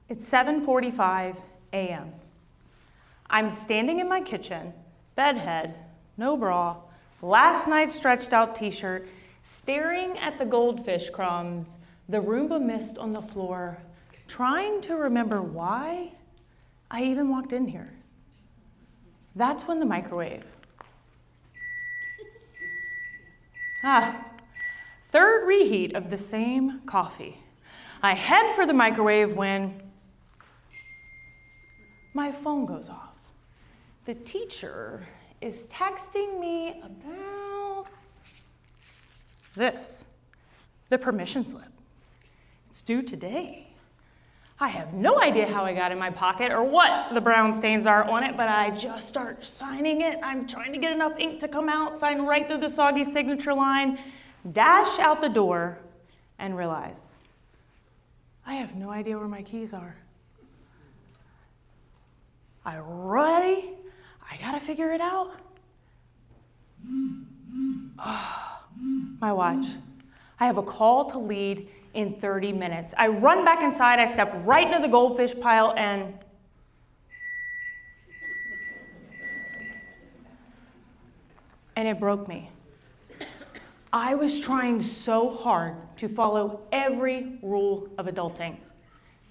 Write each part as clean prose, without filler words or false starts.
It's 7:45 a.m. I'm standing in my kitchen, bedhead, no bra, last night's stretched out t-shirt, staring at the goldfish crumbs, the Roomba mist on the floor, trying to remember why I even walked in here. That's when the microwave. Third reheat of the same coffee. I head for the microwave when my phone goes off. The teacher is texting me about this, the permission slip. It's due today. I have no idea how I got in my pocket or what the brown stains are on it, but I just start signing it. I'm trying to get enough ink to come out, sign right through the soggy signature line, dash out the door, and realize I have no idea where my keys are. I gotta figure it out. My watch. I have a call to lead in 30 minutes. I run back inside, I step right into the goldfish pile, and it broke me. I was trying so hard to follow every rule of adulting,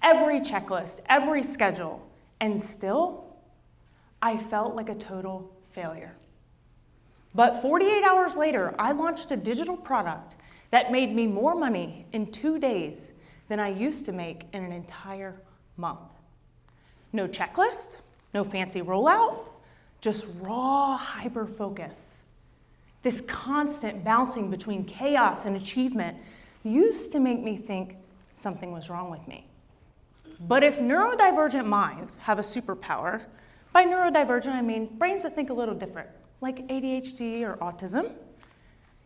every checklist, every schedule, and still, I felt like a total failure. But 48 hours later, I launched a digital product that made me more money in 2 days than I used to make in an entire month. No checklist, no fancy rollout, just raw hyper-focus. This constant bouncing between chaos and achievement used to make me think something was wrong with me. But if neurodivergent minds have a superpower, by neurodivergent I mean brains that think a little different, like ADHD or autism,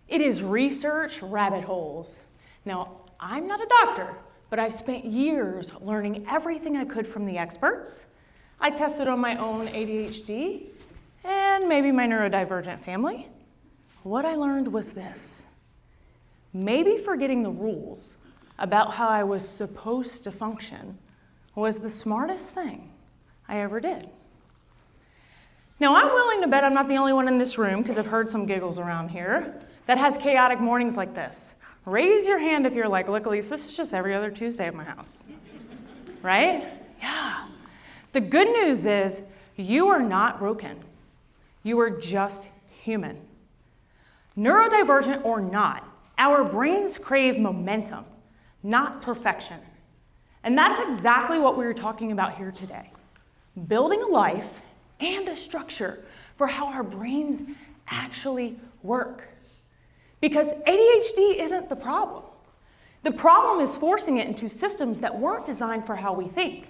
it is research rabbit holes. Now, I'm not a doctor, but I've spent years learning everything I could from the experts. I tested on my own ADHD and maybe my neurodivergent family. What I learned was this: maybe forgetting the rules about how I was supposed to function was the smartest thing I ever did. Now, I'm willing to bet I'm not the only one in this room, because I've heard some giggles around here, that has chaotic mornings like this. Raise your hand if you're like, look, Alyece, this is just every other Tuesday at my house. Right? Yeah. The good news is you are not broken. You are just human. Neurodivergent or not, our brains crave momentum, not perfection. And that's exactly what we're talking about here today. Building a life and a structure for how our brains actually work. Because ADHD isn't the problem. The problem is forcing it into systems that weren't designed for how we think.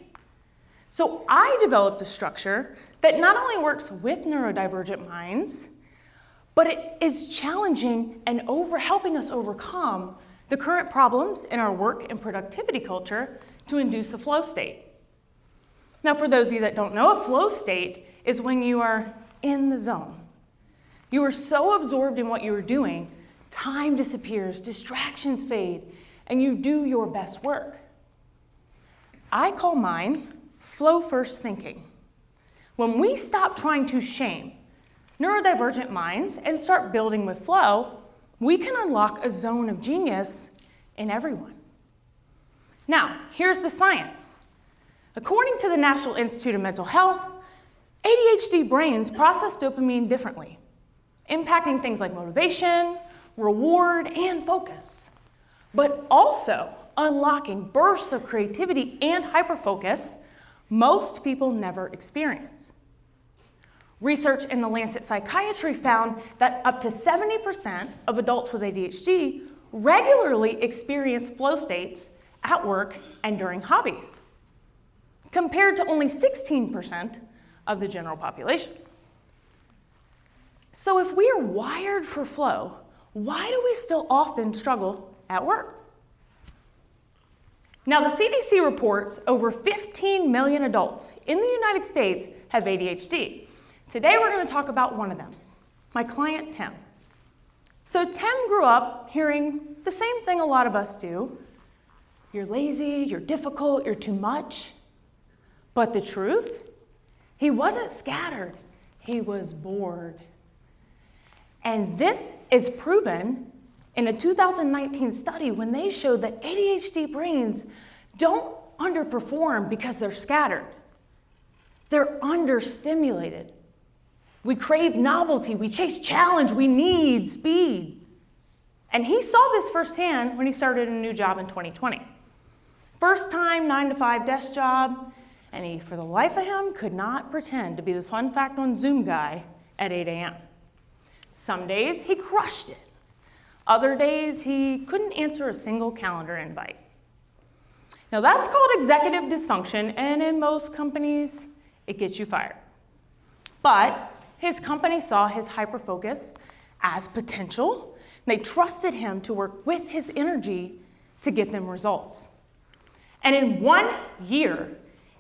So I developed a structure that not only works with neurodivergent minds, but it is challenging and helping us overcome the current problems in our work and productivity culture to induce a flow state. Now, for those of you that don't know, a flow state is when you are in the zone. You are so absorbed in what you are doing, time disappears, distractions fade, and you do your best work. I call mine flow-first thinking. When we stop trying to shame neurodivergent minds and start building with flow, we can unlock a zone of genius in everyone. Now, here's the science. According to the National Institute of Mental Health, ADHD brains process dopamine differently, impacting things like motivation, reward, and focus, but also unlocking bursts of creativity and hyperfocus most people never experience. Research in the Lancet Psychiatry found that up to 70% of adults with ADHD regularly experience flow states at work and during hobbies, compared to only 16% of the general population. So if we are wired for flow, why do we still often struggle at work? Now, the CDC reports over 15 million adults in the United States have ADHD. Today, we're going to talk about one of them, my client, Tim. So Tim grew up hearing the same thing a lot of us do. You're lazy, you're difficult, you're too much. But the truth, he wasn't scattered, he was bored. And this is proven in a 2019 study when they showed that ADHD brains don't underperform because they're scattered. They're understimulated. We crave novelty, we chase challenge, we need speed. And he saw this firsthand when he started a new job in 2020. First time 9-to-5 desk job, and he, for the life of him, could not pretend to be the fun fact on Zoom guy at 8 a.m. Some days he crushed it. Other days he couldn't answer a single calendar invite. Now that's called executive dysfunction, and in most companies, it gets you fired. But his company saw his hyperfocus as potential. They trusted him to work with his energy to get them results. And in 1 year,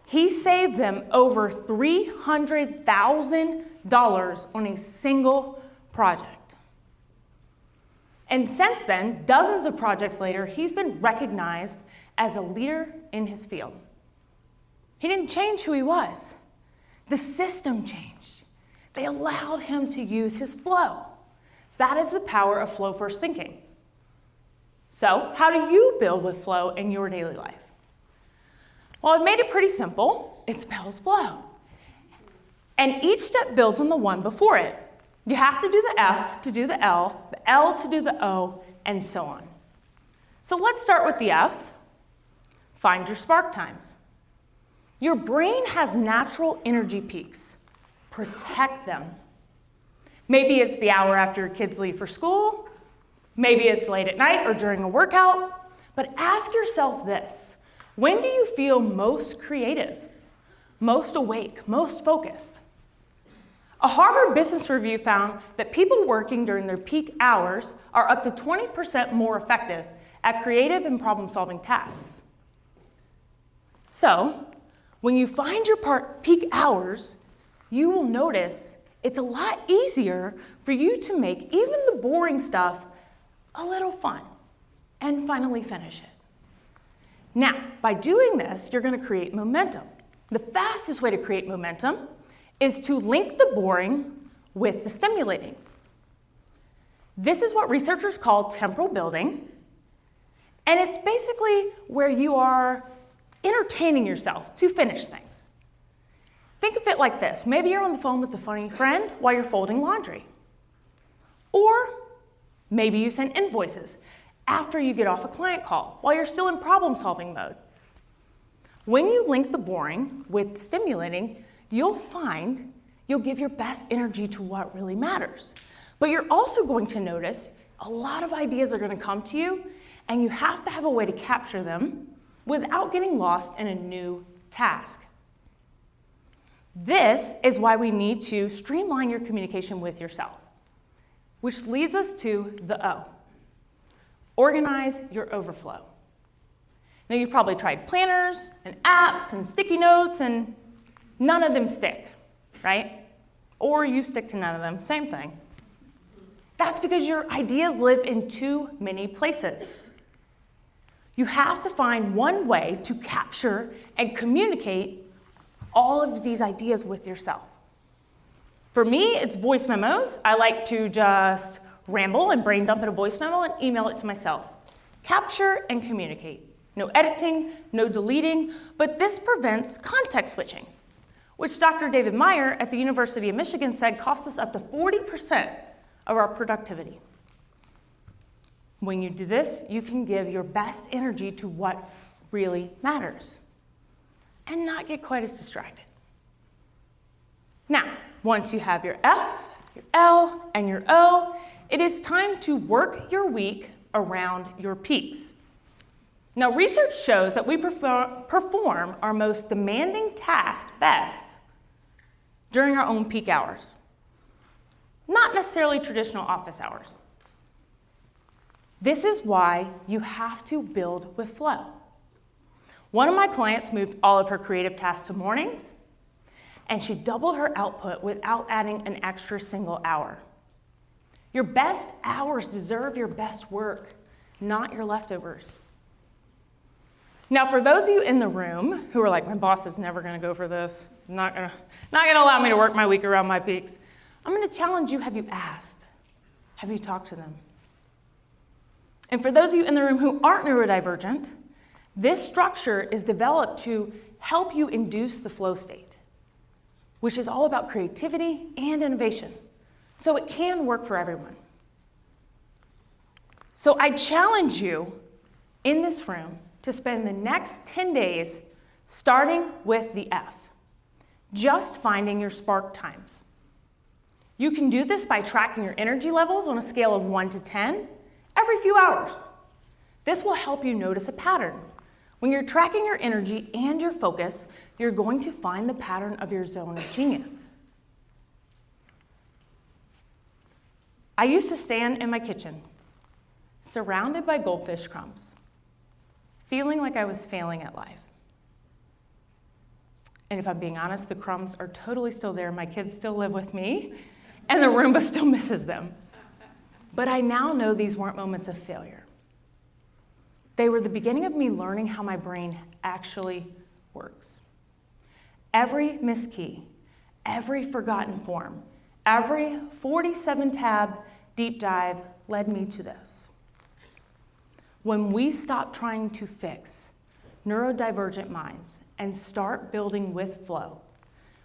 he saved them over $300,000 on a single project. And since then, dozens of projects later, he's been recognized as a leader in his field. He didn't change who he was. The system changed. They allowed him to use his flow. That is the power of flow-first thinking. So, how do you build with flow in your daily life? Well, I've made it pretty simple. It spells flow. And each step builds on the one before it. You have to do the F to do the L to do the O, and so on. So let's start with the F. Find your spark times. Your brain has natural energy peaks. Protect them. Maybe it's the hour after your kids leave for school. Maybe it's late at night or during a workout. But ask yourself this. When do you feel most creative, most awake, most focused? A Harvard Business Review found that people working during their peak hours are up to 20% more effective at creative and problem-solving tasks. So, when you find your peak hours, you will notice it's a lot easier for you to make even the boring stuff a little fun and finally finish it. Now, by doing this, you're going to create momentum. The fastest way to create momentum is to link the boring with the stimulating. This is what researchers call temporal building, and it's basically where you are entertaining yourself to finish things. Think of it like this. Maybe you're on the phone with a funny friend while you're folding laundry. Or maybe you send invoices after you get off a client call while you're still in problem-solving mode. When you link the boring with the stimulating, you'll find you'll give your best energy to what really matters. But you're also going to notice a lot of ideas are going to come to you, and you have to have a way to capture them without getting lost in a new task. This is why we need to streamline your communication with yourself, which leads us to the O. Organize your overflow. Now, you've probably tried planners and apps and sticky notes, and none of them stick, right? Or you stick to none of them, same thing. That's because your ideas live in too many places. You have to find one way to capture and communicate all of these ideas with yourself. For me, it's voice memos. I like to just ramble and brain dump in a voice memo and email it to myself. Capture and communicate. No editing, no deleting, but this prevents context switching, which Dr. David Meyer at the University of Michigan said costs us up to 40% of our productivity. When you do this, you can give your best energy to what really matters and not get quite as distracted. Now, once you have your F, your L, and your O, it is time to work your week around your peaks. Now, research shows that we perform our most demanding task best during our own peak hours, not necessarily traditional office hours. This is why you have to build with flow. One of my clients moved all of her creative tasks to mornings, and she doubled her output without adding an extra single hour. Your best hours deserve your best work, not your leftovers. Now, for those of you in the room who are like, my boss is never going to go for this, not going to allow me to work my week around my peaks, I'm going to challenge you, have you asked? Have you talked to them? And for those of you in the room who aren't neurodivergent, this structure is developed to help you induce the flow state, which is all about creativity and innovation. So it can work for everyone. So I challenge you in this room to spend the next 10 days starting with the F, just finding your spark times. You can do this by tracking your energy levels on a scale of 1 to 10 every few hours. This will help you notice a pattern. When you're tracking your energy and your focus, you're going to find the pattern of your zone of genius. I used to stand in my kitchen, surrounded by goldfish crumbs, feeling like I was failing at life. And if I'm being honest, the crumbs are totally still there. My kids still live with me, and the Roomba still misses them. But I now know these weren't moments of failure. They were the beginning of me learning how my brain actually works. Every missed key, every forgotten form, every 47-tab deep dive led me to this. When we stop trying to fix neurodivergent minds and start building with flow,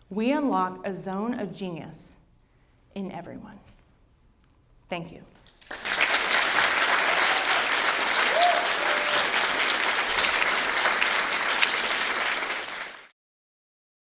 we unlock a zone of genius in everyone. Thank you.